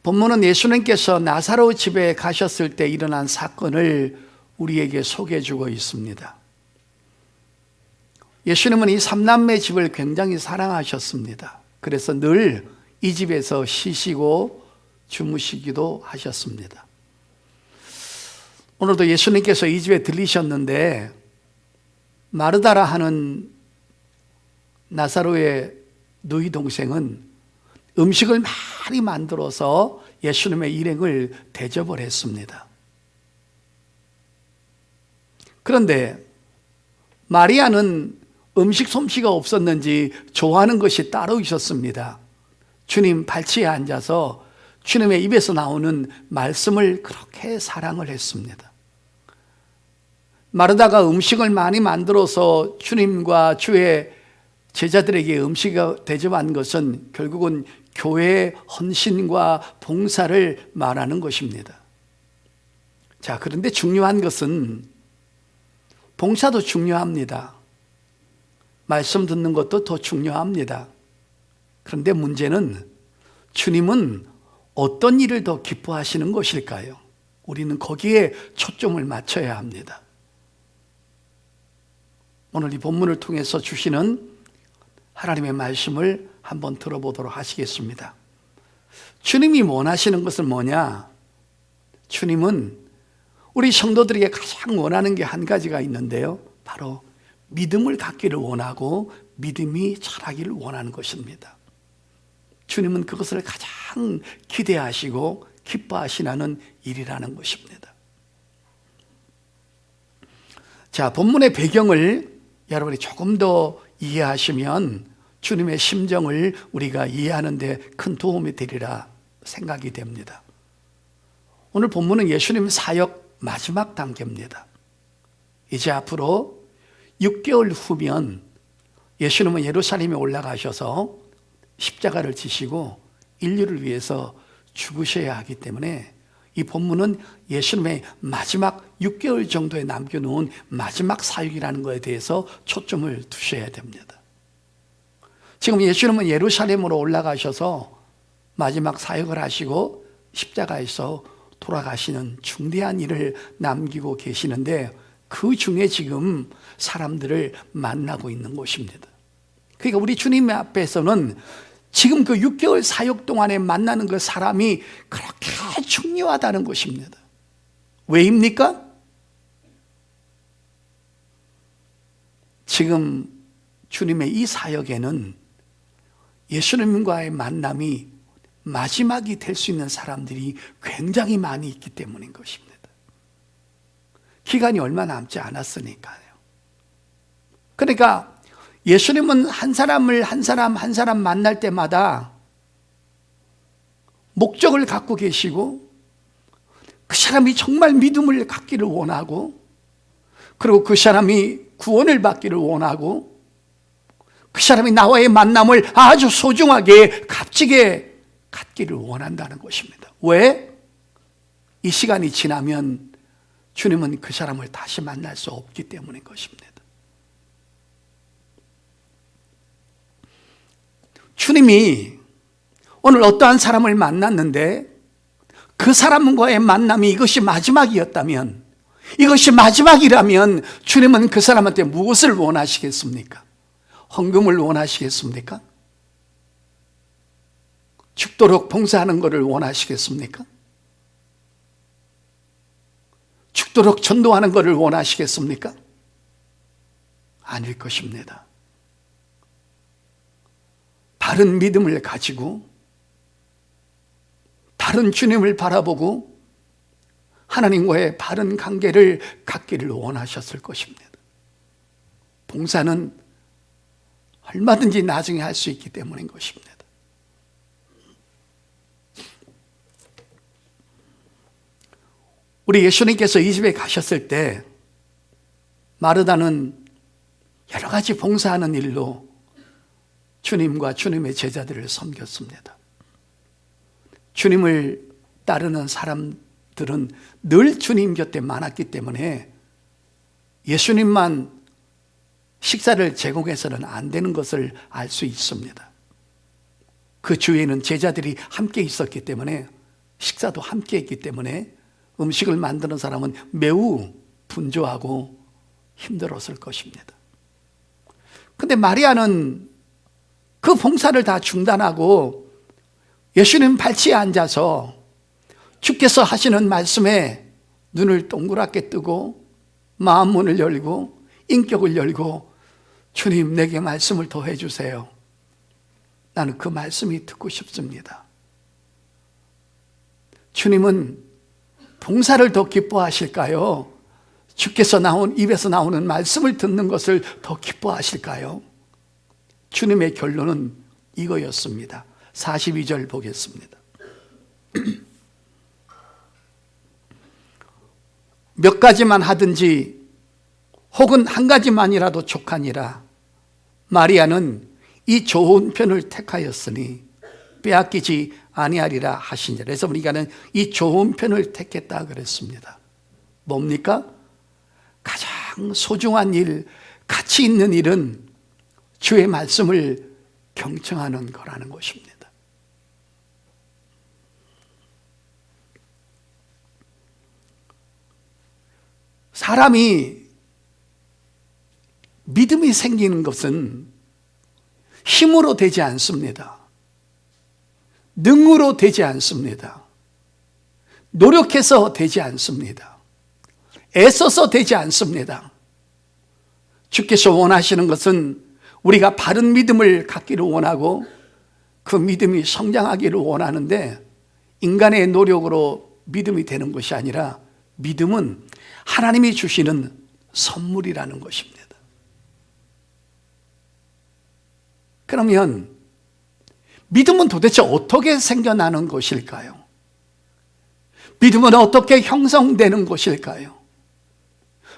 본문은 예수님께서 나사로 집에 가셨을 때 일어난 사건을 우리에게 소개해주고 있습니다. 예수님은 이 삼남매 집을 굉장히 사랑하셨습니다. 그래서 늘 이 집에서 쉬시고 주무시기도 하셨습니다. 오늘도 예수님께서 이 집에 들리셨는데 마르다라 하는 나사로의 누이 동생은 음식을 많이 만들어서 예수님의 일행을 대접을 했습니다. 그런데 마리아는 음식 솜씨가 없었는지 좋아하는 것이 따로 있었습니다. 주님 발치에 앉아서 주님의 입에서 나오는 말씀을 그렇게 사랑을 했습니다. 마르다가 음식을 많이 만들어서 주님과 주의 제자들에게 음식을 대접한 것은 결국은 교회의 헌신과 봉사를 말하는 것입니다. 자, 그런데 중요한 것은 봉사도 중요합니다. 말씀 듣는 것도 더 중요합니다. 그런데 문제는 주님은 어떤 일을 더 기뻐하시는 것일까요? 우리는 거기에 초점을 맞춰야 합니다. 오늘 이 본문을 통해서 주시는 하나님의 말씀을 한번 들어보도록 하시겠습니다. 주님이 원하시는 것은 뭐냐? 주님은 우리 성도들에게 가장 원하는 게 한 가지가 있는데요, 바로 믿음을 갖기를 원하고 믿음이 자라기를 원하는 것입니다. 주님은 그것을 가장 기대하시고 기뻐하시는 일이라는 것입니다. 자, 본문의 배경을 여러분이 조금 더 이해하시면 주님의 심정을 우리가 이해하는 데 큰 도움이 되리라 생각이 됩니다. 오늘 본문은 예수님 사역 마지막 단계입니다. 이제 앞으로 6개월 후면 예수님은 예루살렘에 올라가셔서 십자가를 지시고 인류를 위해서 죽으셔야 하기 때문에 이 본문은 예수님의 마지막 6개월 정도에 남겨놓은 마지막 사역이라는 것에 대해서 초점을 두셔야 됩니다. 지금 예수님은 예루살렘으로 올라가셔서 마지막 사역을 하시고 십자가에서 돌아가시는 중대한 일을 남기고 계시는데 그 중에 지금 사람들을 만나고 있는 것입니다. 그러니까 우리 주님 앞에서는 지금 그 6개월 사역 동안에 만나는 그 사람이 그렇게 중요하다는 것입니다. 왜입니까? 지금 주님의 이 사역에는 예수님과의 만남이 마지막이 될 수 있는 사람들이 굉장히 많이 있기 때문인 것입니다. 기간이 얼마 남지 않았으니까요. 그러니까 예수님은 한 사람을 한 사람 만날 때마다 목적을 갖고 계시고 그 사람이 정말 믿음을 갖기를 원하고 그리고 그 사람이 구원을 받기를 원하고 그 사람이 나와의 만남을 아주 소중하게 값지게 갖기를 원한다는 것입니다. 왜? 이 시간이 지나면 주님은 그 사람을 다시 만날 수 없기 때문인 것입니다. 주님이 오늘 어떠한 사람을 만났는데 그 사람과의 만남이 이것이 마지막이었다면, 이것이 마지막이라면 주님은 그 사람한테 무엇을 원하시겠습니까? 헌금을 원하시겠습니까? 죽도록 봉사하는 것을 원하시겠습니까? 죽도록 전도하는 것을 원하시겠습니까? 아닐 것입니다. 다른 믿음을 가지고 다른 주님을 바라보고 하나님과의 바른 관계를 갖기를 원하셨을 것입니다. 봉사는 얼마든지 나중에 할 수 있기 때문인 것입니다. 우리 예수님께서 이 집에 가셨을 때 마르다는 여러 가지 봉사하는 일로 주님과 주님의 제자들을 섬겼습니다. 주님을 따르는 사람들은 늘 주님 곁에 많았기 때문에 예수님만 식사를 제공해서는 안 되는 것을 알 수 있습니다. 그 주위에는 제자들이 함께 있었기 때문에 식사도 함께 했기 때문에 음식을 만드는 사람은 매우 분주하고 힘들었을 것입니다. 근데 마리아는 그 봉사를 다 중단하고 예수님 발치에 앉아서 주께서 하시는 말씀에 눈을 동그랗게 뜨고 마음 문을 열고 인격을 열고, 주님, 내게 말씀을 더 해주세요. 나는 그 말씀이 듣고 싶습니다. 주님은 봉사를 더 기뻐하실까요? 주께서 입에서 나오는 말씀을 듣는 것을 더 기뻐하실까요? 주님의 결론은 이거였습니다. 42절 보겠습니다. 몇 가지만 하든지 혹은 한 가지만이라도 족하니라. 마리아는 이 좋은 편을 택하였으니 빼앗기지 아니하리라 하시니라. 그래서 우리가는 이 좋은 편을 택했다 그랬습니다. 뭡니까? 가장 소중한 일, 가치 있는 일은 주의 말씀을 경청하는 거라는 것입니다. 사람이 믿음이 생기는 것은 힘으로 되지 않습니다. 능으로 되지 않습니다. 노력해서 되지 않습니다. 애써서 되지 않습니다. 주께서 원하시는 것은 우리가 바른 믿음을 갖기를 원하고 그 믿음이 성장하기를 원하는데, 인간의 노력으로 믿음이 되는 것이 아니라 믿음은 하나님이 주시는 선물이라는 것입니다. 그러면 믿음은 도대체 어떻게 생겨나는 것일까요? 믿음은 어떻게 형성되는 것일까요?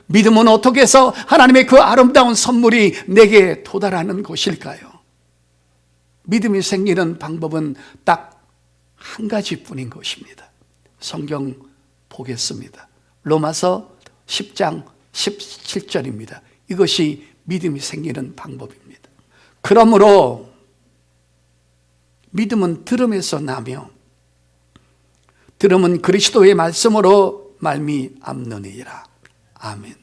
믿음은 어떻게 해서 하나님의 그 아름다운 선물이 내게 도달하는 것일까요? 믿음이 생기는 방법은 딱 한 가지뿐인 것입니다. 성경 보겠습니다. 로마서 10장 17절입니다. 이것이 믿음이 생기는 방법입니다. 그러므로 믿음은 들음에서 나며 들음은 그리스도의 말씀으로 말미암느니라. 아멘.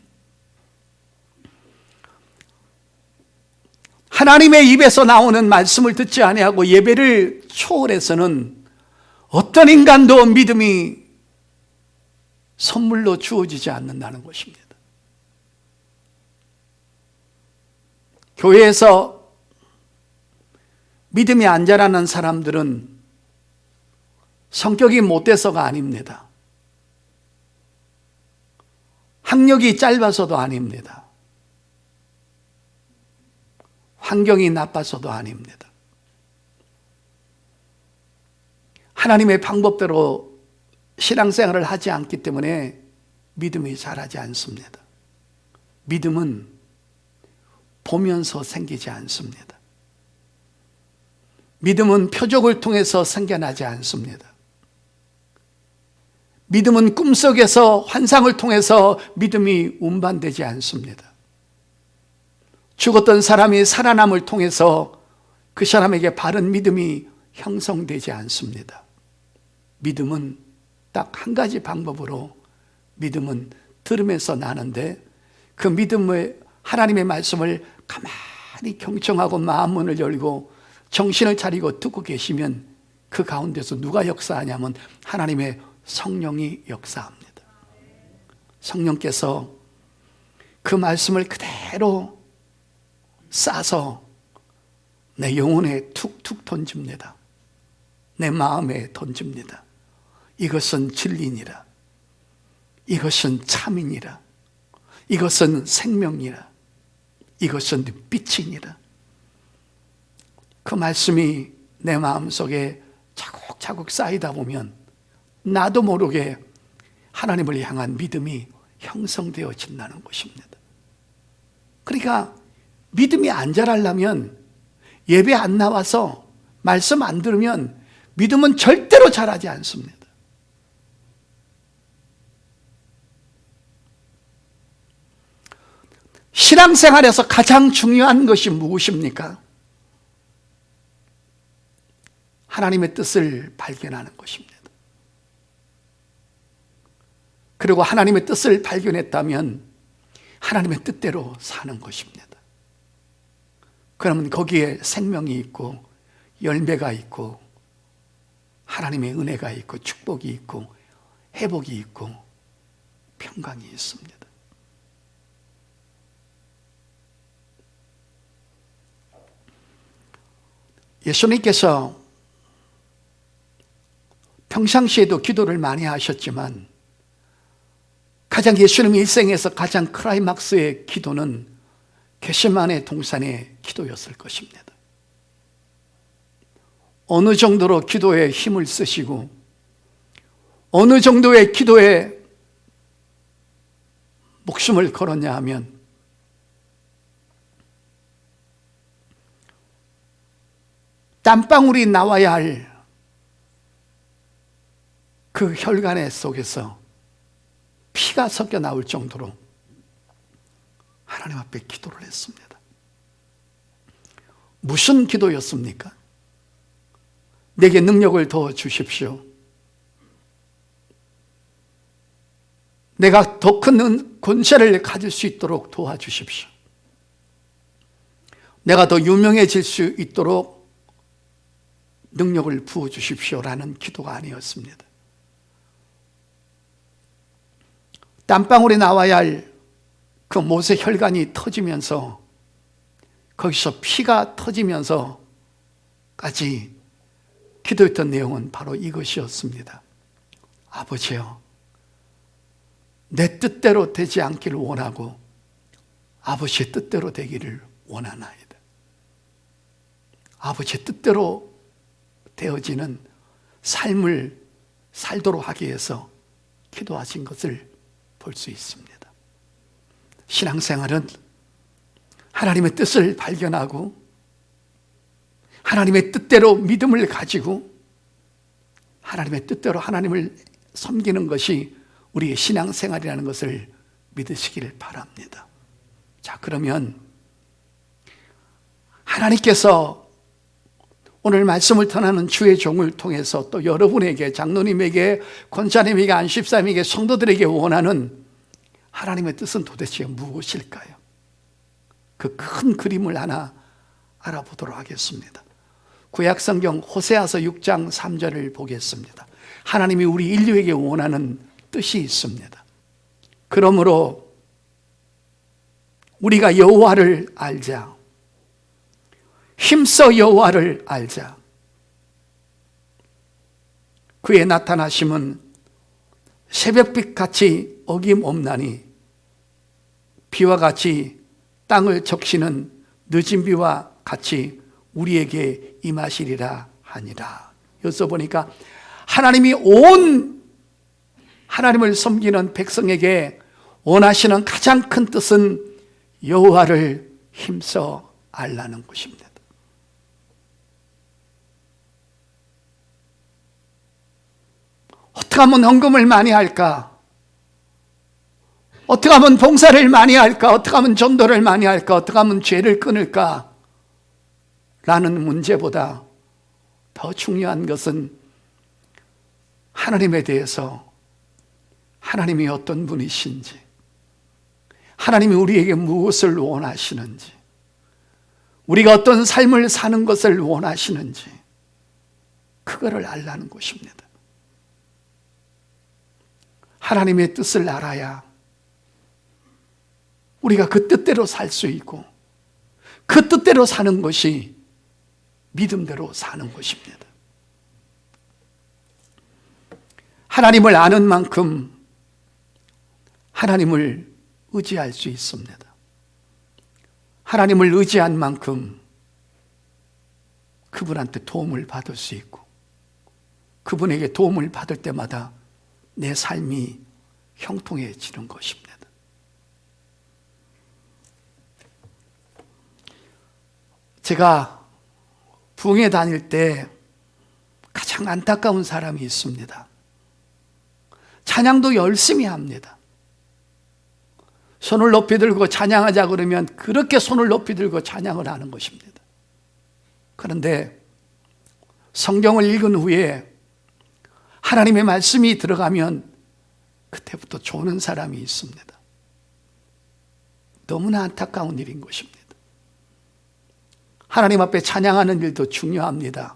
하나님의 입에서 나오는 말씀을 듣지 아니하고 예배를 초월해서는 어떤 인간도 믿음이 선물로 주어지지 않는다는 것입니다. 교회에서 믿음이 안 자라는 사람들은 성격이 못돼서가 아닙니다. 학력이 짧아서도 아닙니다. 환경이 나빠서도 아닙니다. 하나님의 방법대로 신앙생활을 하지 않기 때문에 믿음이 자라지 않습니다. 믿음은 보면서 생기지 않습니다. 믿음은 표적을 통해서 생겨나지 않습니다. 믿음은 꿈속에서 환상을 통해서 믿음이 운반되지 않습니다. 죽었던 사람이 살아남을 통해서 그 사람에게 바른 믿음이 형성되지 않습니다. 믿음은 딱 한 가지 방법으로 믿음은 들음에서 나는데, 그 믿음의 하나님의 말씀을 가만히 경청하고 마음 문을 열고 정신을 차리고 듣고 계시면 그 가운데서 누가 역사하냐면 하나님의 성령이 역사합니다. 성령께서 그 말씀을 그대로 싸서 내 영혼에 툭툭 던집니다. 내 마음에 던집니다. 이것은 진리니라. 이것은 참이니라. 이것은 생명이라. 이것은 빛이니라. 그 말씀이 내 마음속에 차곡차곡 쌓이다 보면 나도 모르게 하나님을 향한 믿음이 형성되어진다는 것입니다. 그러니까 믿음이 안 자라려면 예배 안 나와서 말씀 안 들으면 믿음은 절대로 자라지 않습니다. 신앙생활에서 가장 중요한 것이 무엇입니까? 하나님의 뜻을 발견하는 것입니다. 그리고 하나님의 뜻을 발견했다면 하나님의 뜻대로 사는 것입니다. 그러면 거기에 생명이 있고 열매가 있고 하나님의 은혜가 있고 축복이 있고 회복이 있고 평강이 있습니다. 예수님께서 평상시에도 기도를 많이 하셨지만 가장 예수님 일생에서 가장 클라이막스의 기도는 겟세마네 동산의 기도였을 것입니다. 어느 정도로 기도에 힘을 쓰시고 어느 정도의 기도에 목숨을 걸었냐 하면 땀방울이 나와야 할 그 혈관의 속에서 피가 섞여 나올 정도로 하나님 앞에 기도를 했습니다. 무슨 기도였습니까? 내게 능력을 더 주십시오. 내가 더 큰 권세를 가질 수 있도록 도와주십시오. 내가 더 유명해질 수 있도록 능력을 부어주십시오라는 기도가 아니었습니다. 땀방울이 나와야 할 그 못의 혈관이 터지면서 거기서 피가 터지면서까지 기도했던 내용은 바로 이것이었습니다. 아버지여, 내 뜻대로 되지 않기를 원하고 아버지의 뜻대로 되기를 원하나이다. 아버지의 뜻대로 되어지는 삶을 살도록 하기 위해서 기도하신 것을 볼 수 있습니다. 신앙생활은 하나님의 뜻을 발견하고 하나님의 뜻대로 믿음을 가지고 하나님의 뜻대로 하나님을 섬기는 것이 우리의 신앙생활이라는 것을 믿으시기를 바랍니다. 자, 그러면 하나님께서 오늘 말씀을 전하는 주의 종을 통해서 또 여러분에게, 장로님에게, 권사님에게, 안십사님에게, 성도들에게 원하는 하나님의 뜻은 도대체 무엇일까요? 그 큰 그림을 하나 알아보도록 하겠습니다. 구약성경 호세아서 6장 3절을 보겠습니다. 하나님이 우리 인류에게 원하는 뜻이 있습니다. 그러므로 우리가 여호와를 알자. 힘써 여호와를 알자. 그의 나타나심은 새벽빛같이 어김없나니 비와 같이 땅을 적시는 늦은 비와 같이 우리에게 임하시리라 하니라. 여기서 보니까 하나님이 온 하나님을 섬기는 백성에게 원하시는 가장 큰 뜻은 여호와를 힘써 알라는 것입니다. 어떻게 하면 헌금을 많이 할까? 어떻게 하면 봉사를 많이 할까? 어떻게 하면 전도를 많이 할까? 어떻게 하면 죄를 끊을까? 라는 문제보다 더 중요한 것은 하나님에 대해서, 하나님이 어떤 분이신지, 하나님이 우리에게 무엇을 원하시는지, 우리가 어떤 삶을 사는 것을 원하시는지 그거를 알라는 것입니다. 하나님의 뜻을 알아야 우리가 그 뜻대로 살 수 있고 그 뜻대로 사는 것이 믿음대로 사는 것입니다. 하나님을 아는 만큼 하나님을 의지할 수 있습니다. 하나님을 의지한 만큼 그분한테 도움을 받을 수 있고 그분에게 도움을 받을 때마다 내 삶이 형통해지는 것입니다. 제가 부흥회 다닐 때 가장 안타까운 사람이 있습니다. 찬양도 열심히 합니다. 손을 높이 들고 찬양하자 그러면 그렇게 손을 높이 들고 찬양을 하는 것입니다. 그런데 성경을 읽은 후에 하나님의 말씀이 들어가면 그때부터 조는 사람이 있습니다. 너무나 안타까운 일인 것입니다. 하나님 앞에 찬양하는 일도 중요합니다.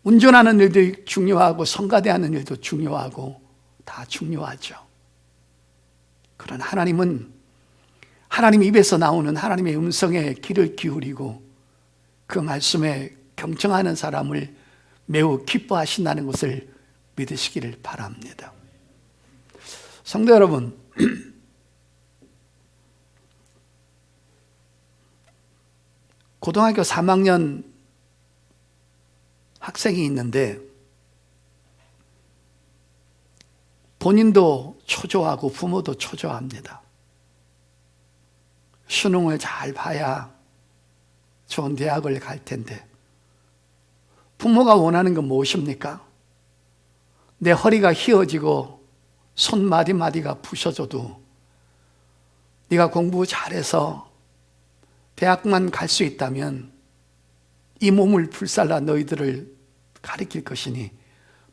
운전하는 일도 중요하고 성가대하는 일도 중요하고 다 중요하죠. 그러나 하나님은 하나님 입에서 나오는 하나님의 음성에 귀를 기울이고 그 말씀에 경청하는 사람을 매우 기뻐하신다는 것을 믿으시기를 바랍니다. 성도 여러분, 고등학교 3학년 학생이 있는데 본인도 초조하고 부모도 초조합니다. 수능을 잘 봐야 좋은 대학을 갈 텐데 부모가 원하는 건 무엇입니까? 내 허리가 휘어지고 손 마디마디가 부셔져도 네가 공부 잘해서 대학만 갈 수 있다면 이 몸을 불살라 너희들을 가르칠 것이니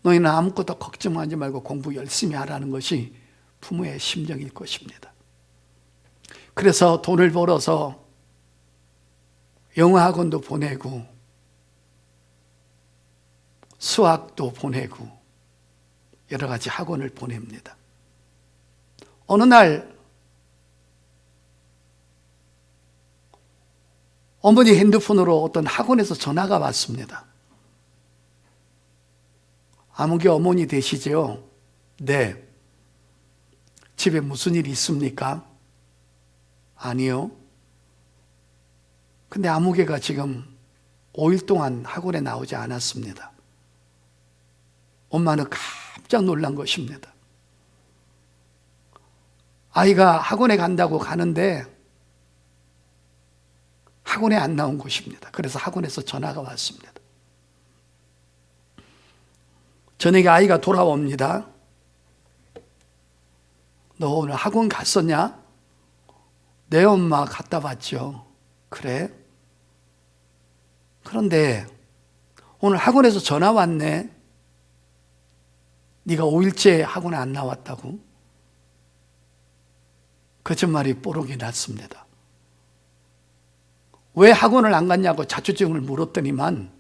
너희는 아무것도 걱정하지 말고 공부 열심히 하라는 것이 부모의 심정일 것입니다. 그래서 돈을 벌어서 영어학원도 보내고 수학도 보내고 여러 가지 학원을 보냅니다. 어느 날 어머니 핸드폰으로 어떤 학원에서 전화가 왔습니다. 아무개 어머니 되시죠? 네. 집에 무슨 일 있습니까? 아니요. 근데 아무개가 지금 5일 동안 학원에 나오지 않았습니다. 엄마는 깜짝 놀란 것입니다. 아이가 학원에 간다고 가는데 학원에 안 나온 것입니다. 그래서 학원에서 전화가 왔습니다. 저녁에 아이가 돌아옵니다. 너 오늘 학원 갔었냐? 네, 엄마 갔다 왔죠. 그래? 그런데 오늘 학원에서 전화 왔네. 네가 5일째 학원에 안 나왔다고? 거짓말이 뽀록이 났습니다. 왜 학원을 안 갔냐고 자초지종을 물었더니만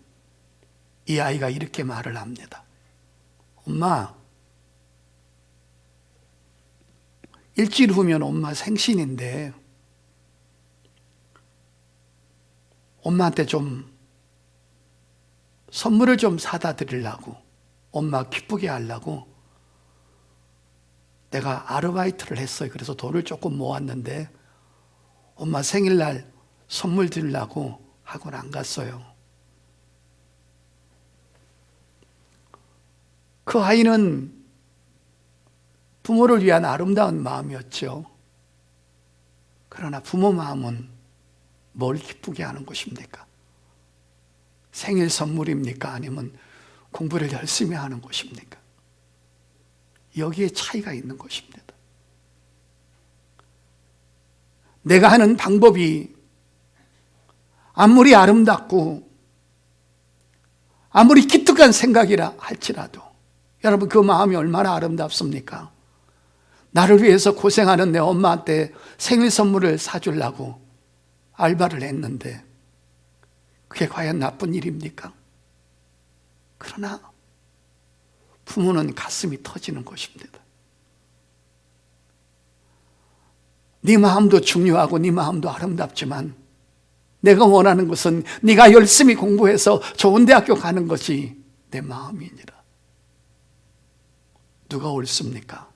이 아이가 이렇게 말을 합니다. 엄마, 일주일 후면 엄마 생신인데 엄마한테 좀 선물을 좀 사다 드리려고, 엄마 기쁘게 하려고 내가 아르바이트를 했어요. 그래서 돈을 조금 모았는데 엄마 생일날 선물 드리려고 학원 안 갔어요. 그 아이는 부모를 위한 아름다운 마음이었죠. 그러나 부모 마음은 뭘 기쁘게 하는 것입니까? 생일 선물입니까? 아니면 공부를 열심히 하는 것입니까? 여기에 차이가 있는 것입니다. 내가 하는 방법이 아무리 아름답고 아무리 기특한 생각이라 할지라도 여러분 그 마음이 얼마나 아름답습니까? 나를 위해서 고생하는 내 엄마한테 생일 선물을 사주려고 알바를 했는데 그게 과연 나쁜 일입니까? 그러나 부모는 가슴이 터지는 것입니다. 네 마음도 중요하고 네 마음도 아름답지만 내가 원하는 것은 네가 열심히 공부해서 좋은 대학교 가는 것이 내 마음이니라. 누가 옳습니까?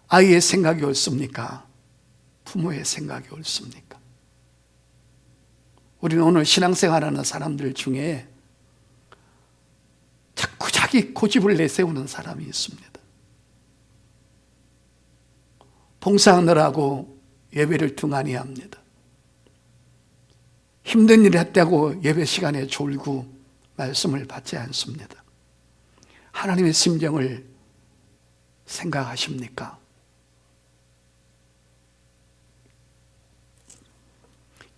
아이의 생각이 옳습니까? 부모의 생각이 옳습니까? 우리는 오늘 신앙생활하는 사람들 중에 자꾸 자기 고집을 내세우는 사람이 있습니다. 봉사하느라고 예배를 등한히 합니다. 힘든 일을 했다고 예배 시간에 졸고 말씀을 받지 않습니다. 하나님의 심정을 생각하십니까?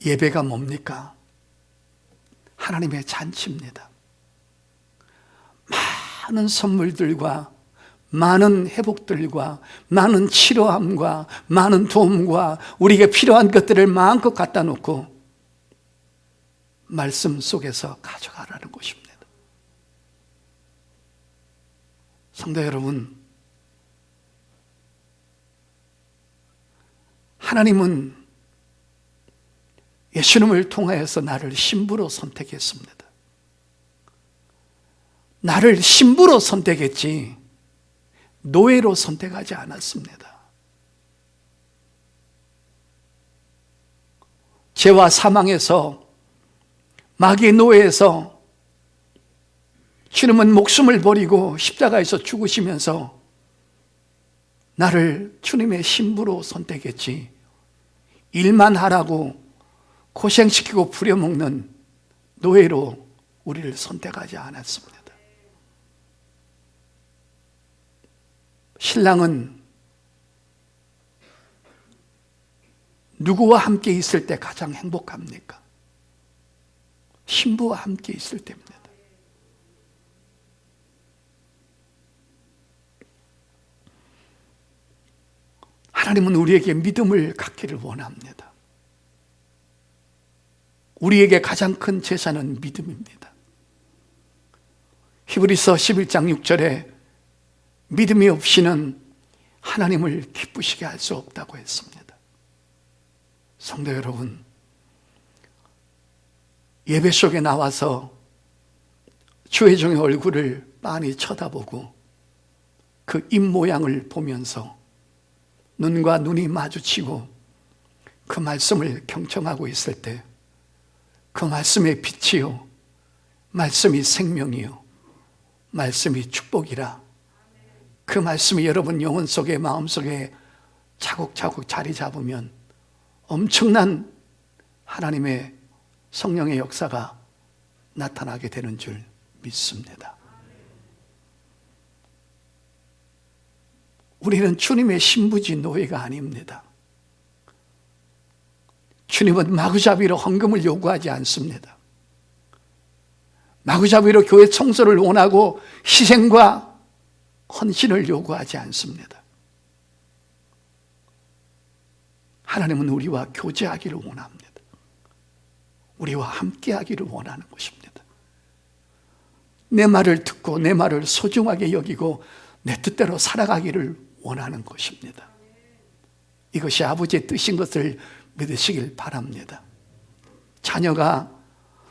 예배가 뭡니까? 하나님의 잔치입니다. 많은 선물들과 많은 회복들과 많은 치료함과 많은 도움과 우리에게 필요한 것들을 마음껏 갖다 놓고 말씀 속에서 가져가라는 것입니다. 성도 여러분, 하나님은 예수님을 통하여서 나를 신부로 선택했습니다. 나를 신부로 선택했지 노예로 선택하지 않았습니다. 죄와 사망에서 마귀의 노예에서 주님은 목숨을 버리고 십자가에서 죽으시면서 나를 주님의 신부로 선택했지 일만 하라고 고생시키고 부려먹는 노예로 우리를 선택하지 않았습니다. 신랑은 누구와 함께 있을 때 가장 행복합니까? 신부와 함께 있을 때입니다. 하나님은 우리에게 믿음을 갖기를 원합니다. 우리에게 가장 큰 재산은 믿음입니다. 히브리서 11장 6절에 믿음이 없이는 하나님을 기쁘시게 할 수 없다고 했습니다. 성도 여러분, 예배 속에 나와서 주의 종의 얼굴을 빤히 쳐다보고 그 입모양을 보면서 눈과 눈이 마주치고 그 말씀을 경청하고 있을 때 그 말씀의 빛이요, 말씀이 생명이요, 말씀이 축복이라 그 말씀이 여러분 영혼 속에 마음 속에 차곡차곡 자리 잡으면 엄청난 하나님의 성령의 역사가 나타나게 되는 줄 믿습니다. 우리는 주님의 신부지 노예가 아닙니다. 주님은 마구잡이로 헌금을 요구하지 않습니다. 마구잡이로 교회 청소를 원하고 희생과 헌신을 요구하지 않습니다. 하나님은 우리와 교제하기를 원합니다. 우리와 함께하기를 원하는 것입니다. 내 말을 듣고 내 말을 소중하게 여기고 내 뜻대로 살아가기를 원하는 것입니다. 이것이 아버지의 뜻인 것을 믿으시길 바랍니다. 자녀가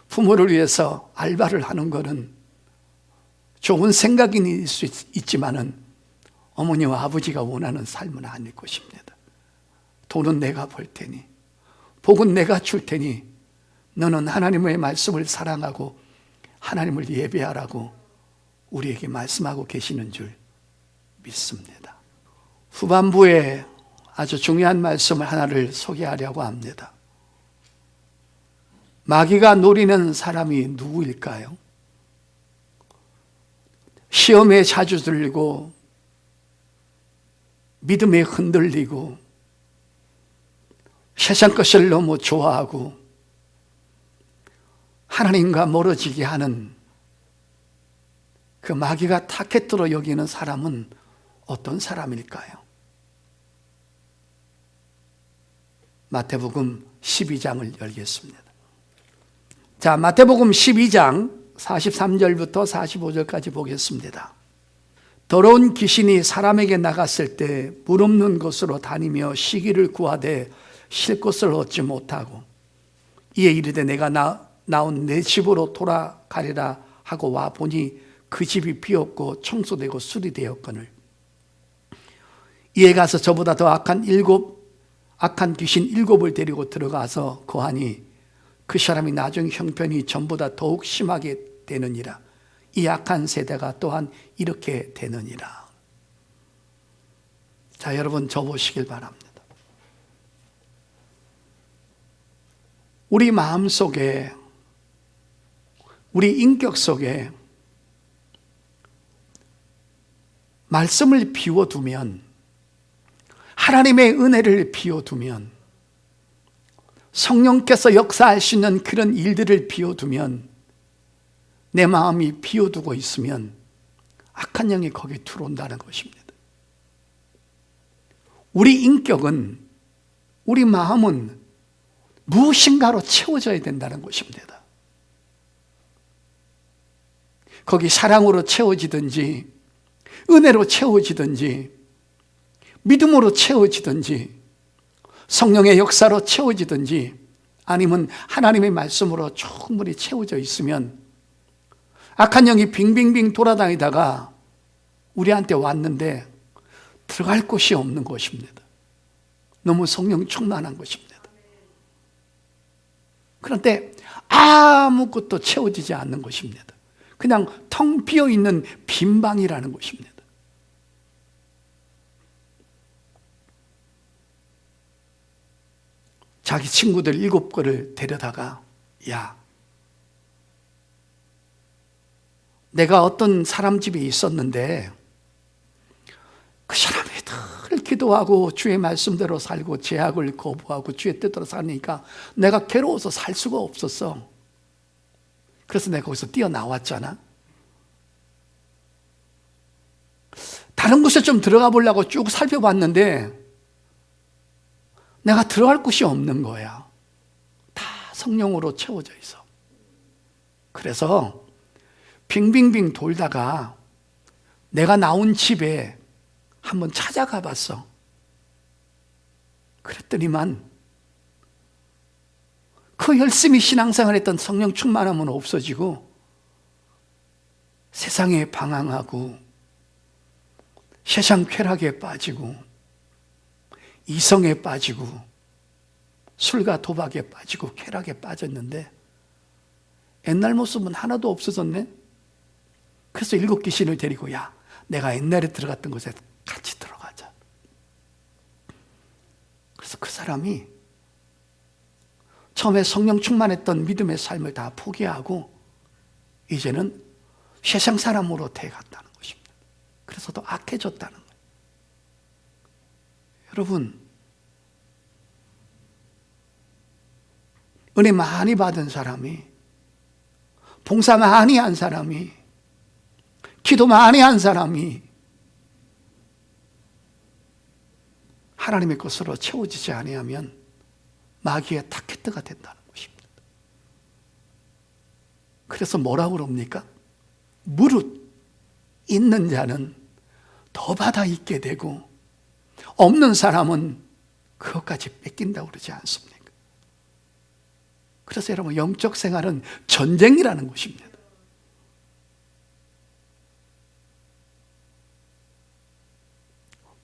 부모를 위해서 알바를 하는 것은 좋은 생각이 있을 수 있지만은 어머니와 아버지가 원하는 삶은 아닐 것입니다. 돈은 내가 벌 테니, 복은 내가 줄 테니 너는 하나님의 말씀을 사랑하고 하나님을 예배하라고 우리에게 말씀하고 계시는 줄 믿습니다. 후반부에 아주 중요한 말씀을 하나를 소개하려고 합니다. 마귀가 노리는 사람이 누구일까요? 시험에 자주 들리고 믿음에 흔들리고 세상 것을 너무 좋아하고 하나님과 멀어지게 하는 그 마귀가 타겟으로 여기는 사람은 어떤 사람일까요? 마태복음 12장을 열겠습니다. 자, 마태복음 12장 43절부터 45절까지 보겠습니다. 더러운 귀신이 사람에게 나갔을 때 물 없는 곳으로 다니며 쉬기를 구하되 쉴 곳을 얻지 못하고 이에 이르되 내가 나온 내 집으로 돌아가리라 하고 와 보니 그 집이 비었고 청소되고 수리되었거늘 이에 가서 저보다 더 악한 귀신 7을 데리고 들어가서 거하니 그 사람이 나중 형편이 전보다 더욱 심하게 되느니라. 이 악한 세대가 또한 이렇게 되느니라. 자, 여러분 저 보시길 바랍니다. 우리 마음 속에, 우리 인격 속에 말씀을 비워두면, 하나님의 은혜를 비워두면, 성령께서 역사할 수 있는 그런 일들을 비워두면, 내 마음이 비워두고 있으면 악한 영이 거기 들어온다는 것입니다. 우리 인격은, 우리 마음은 무엇인가로 채워져야 된다는 것입니다. 거기 사랑으로 채워지든지, 은혜로 채워지든지, 믿음으로 채워지든지, 성령의 역사로 채워지든지, 아니면 하나님의 말씀으로 충분히 채워져 있으면 악한 영이 빙빙빙 돌아다니다가 우리한테 왔는데 들어갈 곳이 없는 것입니다. 너무 성령 충만한 것입니다. 그런데 아무것도 채워지지 않는 것입니다. 그냥 텅 비어 있는 빈 방이라는 것입니다. 자기 친구들 7거를 데려다가, 야, 내가 어떤 사람 집에 있었는데 그 사람이 늘 기도하고 주의 말씀대로 살고 제약을 거부하고 주의 뜻대로 사니까 내가 괴로워서 살 수가 없었어. 그래서 내가 거기서 뛰어나왔잖아. 다른 곳에 좀 들어가 보려고 쭉 살펴봤는데 내가 들어갈 곳이 없는 거야. 다 성령으로 채워져 있어. 그래서 빙빙빙 돌다가 내가 나온 집에 한번 찾아가 봤어. 그랬더니만 그 열심히 신앙생활했던 성령 충만함은 없어지고 세상에 방황하고 세상 쾌락에 빠지고 이성에 빠지고 술과 도박에 빠지고 쾌락에 빠졌는데 옛날 모습은 하나도 없어졌네. 그래서 7 귀신을 데리고, 야, 내가 옛날에 들어갔던 곳에 같이 들어가자. 그래서 그 사람이 처음에 성령 충만했던 믿음의 삶을 다 포기하고 이제는 세상 사람으로 돼갔다는 것입니다. 그래서 더 악해졌다는 거예요. 여러분, 은혜 많이 받은 사람이, 봉사 많이 한 사람이, 기도 많이 한 사람이 하나님의 것으로 채워지지 아니하면 마귀의 타겟트가 된다는 것입니다. 그래서 뭐라고 그럽니까? 무릇 있는 자는 더 받아 있게 되고 없는 사람은 그것까지 뺏긴다고 그러지 않습니까? 그래서 여러분, 영적 생활은 전쟁이라는 것입니다.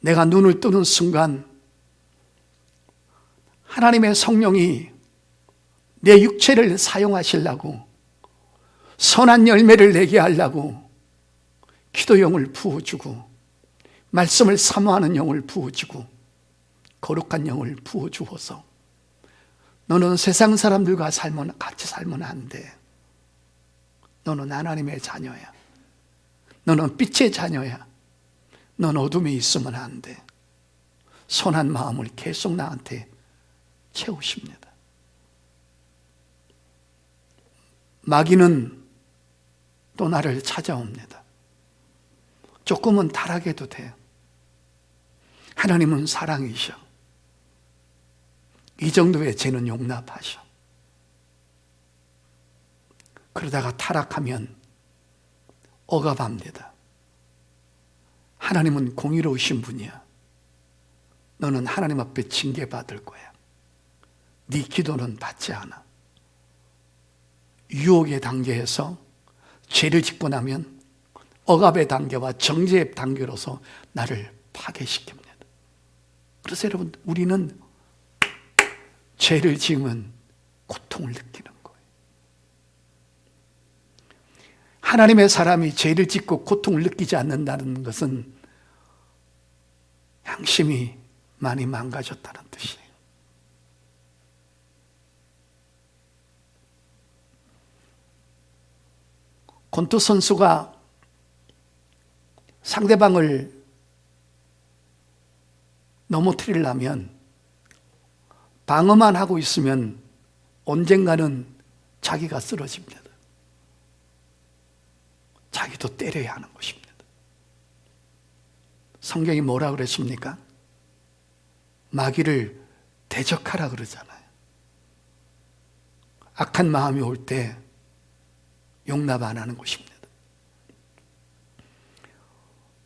내가 눈을 뜨는 순간 하나님의 성령이 내 육체를 사용하시려고, 선한 열매를 내게 하려고 기도용을 부어주고 말씀을 사모하는 영을 부어주고 거룩한 영을 부어주어서 너는 세상 사람들과 같이 살면 안 돼. 너는 하나님의 자녀야. 너는 빛의 자녀야. 넌 어둠에 있으면 안 돼. 선한 마음을 계속 나한테 채우십니다. 마귀는 또 나를 찾아옵니다. 조금은 타락해도 돼. 하나님은 사랑이셔. 이 정도의 죄는 용납하셔. 그러다가 타락하면 억압합니다. 하나님은 공의로우신 분이야. 너는 하나님 앞에 징계받을 거야. 네 기도는 받지 않아. 유혹의 단계에서 죄를 짓고 나면 억압의 단계와 정죄의 단계로서 나를 파괴시킵니다. 그래서 여러분, 우리는 죄를 지으면 고통을 느끼는 거예요. 하나님의 사람이 죄를 짓고 고통을 느끼지 않는다는 것은 양심이 많이 망가졌다는 뜻이에요. 권투 선수가 상대방을 넘어뜨리려면 방어만 하고 있으면 언젠가는 자기가 쓰러집니다. 자기도 때려야 하는 것입니다. 성경이 뭐라 그랬습니까? 마귀를 대적하라 그러잖아요. 악한 마음이 올 때 용납 안 하는 것입니다.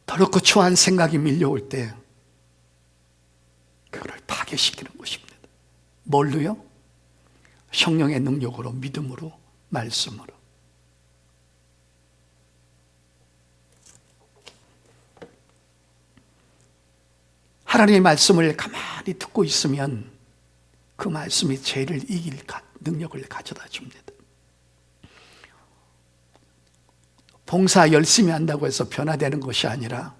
더럽고 추한 생각이 밀려올 때 그걸 파괴시키는 것입니다. 뭘로요? 성령의 능력으로, 믿음으로, 말씀으로. 하나님의 말씀을 가만히 듣고 있으면 그 말씀이 죄를 이길 능력을 가져다 줍니다. 봉사 열심히 한다고 해서 변화되는 것이 아니라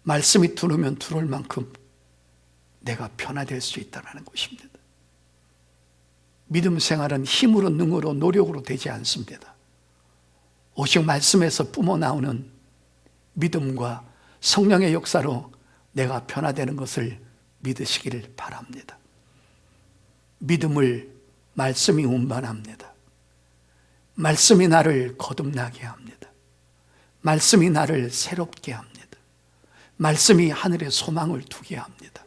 말씀이 들으면 들을 만큼 내가 변화될 수 있다는 것입니다. 믿음 생활은 힘으로, 능으로, 노력으로 되지 않습니다. 오직 말씀에서 뿜어나오는 믿음과 성령의 역사로 내가 변화되는 것을 믿으시기를 바랍니다. 믿음을 말씀이 운반합니다. 말씀이 나를 거듭나게 합니다. 말씀이 나를 새롭게 합니다. 말씀이 하늘에 소망을 두게 합니다.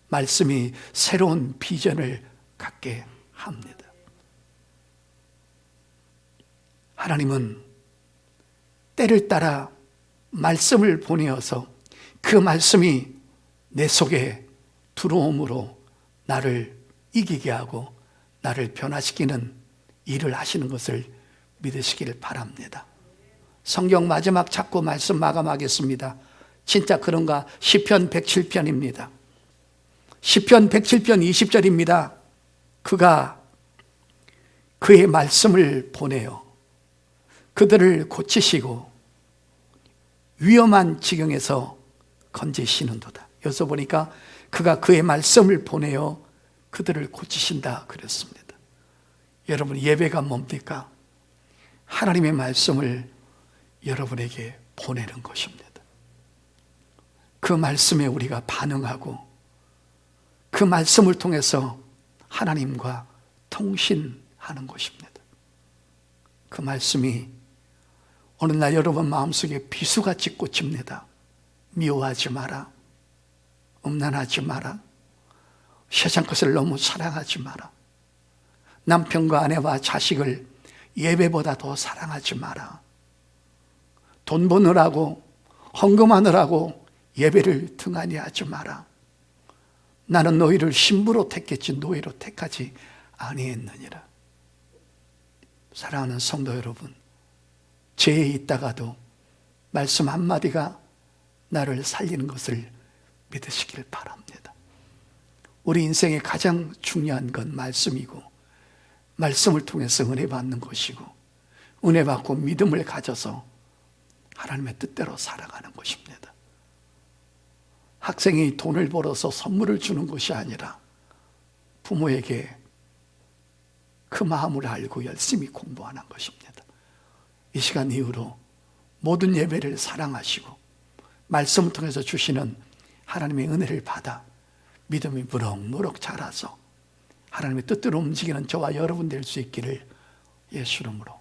말씀이 새로운 비전을 갖게 합니다. 하나님은 때를 따라 말씀을 보내어서 그 말씀이 내 속에 들어옴으로 나를 이기게 하고 나를 변화시키는 일을 하시는 것을 믿으시기를 바랍니다. 성경 마지막 찾고 말씀 마감하겠습니다. 진짜 그런가? 시편 107편입니다. 시편 107편 20절입니다. 그가 그의 말씀을 보내어 그들을 고치시고 위험한 지경에서 건지시는도다. 여기서 보니까 그가 그의 말씀을 보내어 그들을 고치신다 그랬습니다. 여러분, 예배가 뭡니까? 하나님의 말씀을 여러분에게 보내는 것입니다. 그 말씀에 우리가 반응하고 그 말씀을 통해서 하나님과 통신하는 것입니다. 그 말씀이 어느 날 여러분 마음속에 비수같이 꽂힙니다. 미워하지 마라. 음란하지 마라. 세상 것을 너무 사랑하지 마라. 남편과 아내와 자식을 예배보다 더 사랑하지 마라. 돈 버느라고 헌금하느라고 예배를 등한히 하지 마라. 나는 너희를 신부로 택했지 노예로 택하지 아니했느니라. 사랑하는 성도 여러분, 죄에 있다가도 말씀 한마디가 나를 살리는 것을 믿으시길 바랍니다. 우리 인생의 가장 중요한 건 말씀이고 말씀을 통해서 은혜 받는 것이고 은혜 받고 믿음을 가져서 하나님의 뜻대로 살아가는 것입니다. 학생이 돈을 벌어서 선물을 주는 것이 아니라 부모에게 그 마음을 알고 열심히 공부하는 것입니다. 이 시간 이후로 모든 예배를 사랑하시고 말씀을 통해서 주시는 하나님의 은혜를 받아 믿음이 무럭무럭 자라서 하나님의 뜻대로 움직이는 저와 여러분 될 수 있기를 예수 이름으로